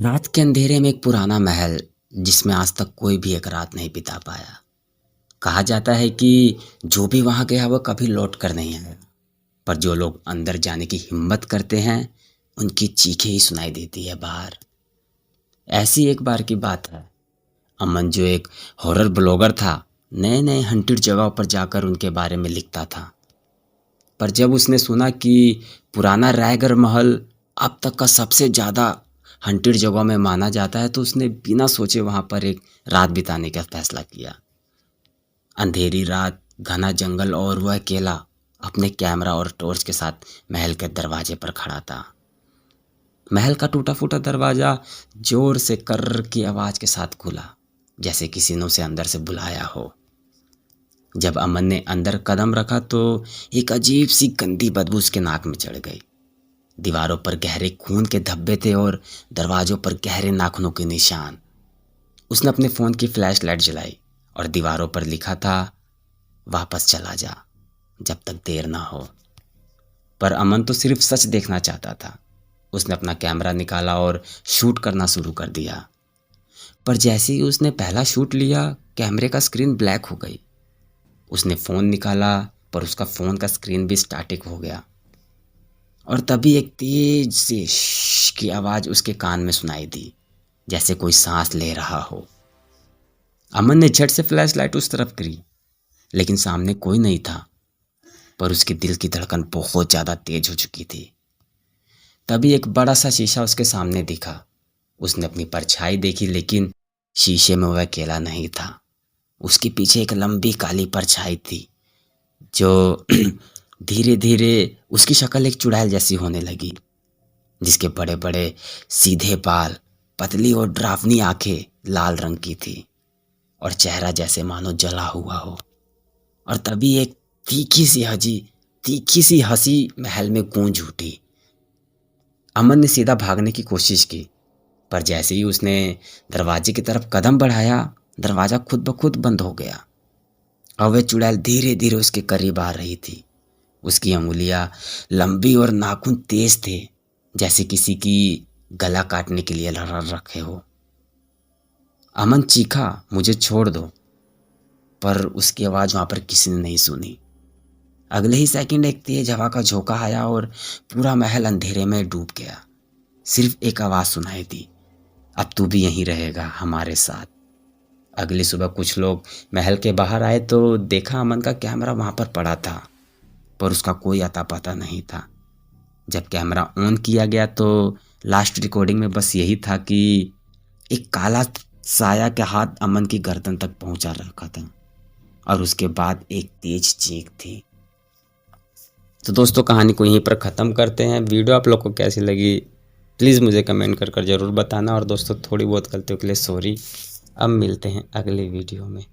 रात के अंधेरे में एक पुराना महल जिसमें आज तक कोई भी एक रात नहीं बिता पाया। कहा जाता है कि जो भी वहां गया वह कभी लौट कर नहीं आया, पर जो लोग अंदर जाने की हिम्मत करते हैं उनकी चीखें ही सुनाई देती है बाहर। ऐसी एक बार की बात है, अमन जो एक हॉरर ब्लॉगर था, नए नए हंटेड जगहों पर जाकर उनके बारे में लिखता था। पर जब उसने सुना कि पुराना रायगढ़ महल अब तक का सबसे ज़्यादा हंटेड जगहों में माना जाता है, तो उसने बिना सोचे वहाँ पर एक रात बिताने का फैसला किया। अंधेरी रात, घना जंगल और वह अकेला अपने कैमरा और टॉर्च के साथ महल के दरवाजे पर खड़ा था। महल का टूटा फूटा दरवाज़ा जोर से कर्र की आवाज़ के साथ खुला, जैसे किसी ने उसे अंदर से बुलाया हो। जब अमन ने अंदर कदम रखा तो एक अजीब सी गंदी बदबू उसके नाक में चढ़ गई। दीवारों पर गहरे खून के धब्बे थे और दरवाजों पर गहरे नाखूनों के निशान। उसने अपने फ़ोन की फ्लैश लाइट जलाई और दीवारों पर लिखा था, वापस चला जा जब तक देर ना हो। पर अमन तो सिर्फ सच देखना चाहता था। उसने अपना कैमरा निकाला और शूट करना शुरू कर दिया। पर जैसे ही उसने पहला शूट लिया, कैमरे का स्क्रीन ब्लैक हो गई। उसने फ़ोन निकाला, पर उसका फ़ोन का स्क्रीन भी स्टैटिक हो गया। और तभी एक तेज सी श्श की आवाज़ उसके कान में सुनाई दी, जैसे कोई सांस ले रहा हो। अमन ने झट से फ्लैश लाइट उस तरफ करी, लेकिन सामने कोई नहीं था। पर उसके दिल की धड़कन बहुत ज़्यादा तेज हो चुकी थी। तभी एक बड़ा सा शीशा उसके सामने दिखा। उसने अपनी परछाई देखी, लेकिन शीशे में वह अकेला नहीं था। उसके पीछे एक लंबी काली परछाई थी जो धीरे धीरे उसकी शक्ल एक चुड़ैल जैसी होने लगी, जिसके बड़े बड़े सीधे बाल, पतली और डरावनी आंखें लाल रंग की थी और चेहरा जैसे मानो जला हुआ हो। और तभी एक तीखी सी हंसी महल में गूंज उठी। अमन ने सीधा भागने की कोशिश की, पर जैसे ही उसने दरवाजे की तरफ कदम बढ़ाया, दरवाज़ा खुद ब खुद बंद हो गया और वह चुड़ैल धीरे धीरे उसके करीब आ रही थी। उसकी अंगुलियां लंबी और नाखून तेज थे, जैसे किसी की गला काटने के लिए लड़ रखे हो। अमन चीखा, मुझे छोड़ दो, पर उसकी आवाज़ वहाँ पर किसी ने नहीं सुनी। अगले ही सेकंड एक तेज हवा का झोंका आया और पूरा महल अंधेरे में डूब गया। सिर्फ एक आवाज़ सुनाई दी, अब तू भी यहीं रहेगा हमारे साथ। अगली सुबह कुछ लोग महल के बाहर आए तो देखा अमन का कैमरा वहाँ पर पड़ा था, पर उसका कोई अता पता नहीं था। जब कैमरा ऑन किया गया तो लास्ट रिकॉर्डिंग में बस यही था कि एक काला साया के हाथ अमन की गर्दन तक पहुंचा रखा था और उसके बाद एक तेज चीख थी। तो दोस्तों, कहानी को यहीं पर ख़त्म करते हैं। वीडियो आप लोग को कैसी लगी प्लीज़ मुझे कमेंट कर ज़रूर बताना। और दोस्तों, थोड़ी बहुत गलतियों के लिए सॉरी। अब मिलते हैं अगले वीडियो में।